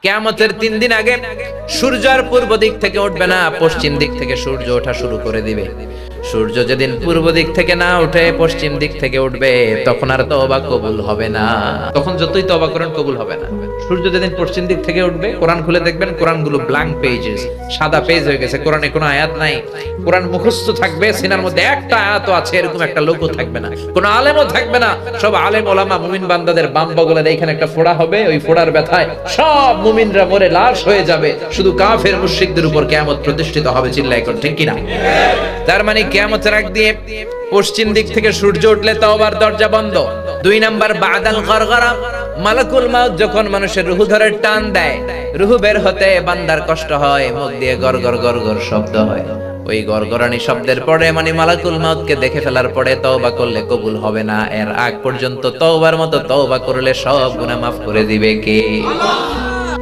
কিয়ামতের 3 দিন আগে সূর্য আর পূর্ব দিক থেকে উঠবে না, পশ্চিম দিক থেকে সূর্য ওঠা শুরু করে দিবে। সূর্য যেদিন পূর্ব দিক থেকে না উঠে পশ্চিম দিক থেকে উঠবে, তখন আর তওবা কবুল হবে না। তখন যতই তওবা করেন কবুল হবে না। সূর্য যেদিন পশ্চিম দিক থেকে উঠবে, কোরআন খুলে দেখবেন কোরআনগুলো ব্ল্যাঙ্ক পেজেস, সাদা পেজ হয়ে গেছে। কোরআনে কোনো আয়াত নাই। কোরআন মুখস্থ থাকবে, সিনার মধ্যে একটা আয়াতও আছে এরকম একটা লোকও থাকবে না, কোনো আলেমও থাকবে না। সব আলেম ওলামা মুমিন বান্দাদের বাম বগলের এইখানে একটা ফোড়া হবে, ওই ফোড়ার ব্যথায় সব মুমিনরা মরে লাশ হয়ে যাবে। শুধু কাফের মুশরিকদের উপর কিয়ামত প্রতিষ্ঠিত হবে। চিল্লায় কোন ঠিক কিনা? তার মানে কিয়ামতের আগ দিয়ে পশ্চিম দিক থেকে সূর্য উঠলে তওবার দরজা বন্ধ। 2 নাম্বার বাদাল গরগরা, মালাকুল মাউত যখন মানুষের রূহ ধরে টান দেয়, রূহ বের হতে বান্দার কষ্ট হয়, মুখ দিয়ে গরগর গরগর শব্দ হয়। ওই গরগরানি শব্দের পরে মানে মালাকুল মাউতকে দেখে ফেলার পরে তওবা করলে কবুল হবে না। এর আগ পর্যন্ত তওবার মতো তওবা করলে সব গুনাহ মাফ করে দিবে কে?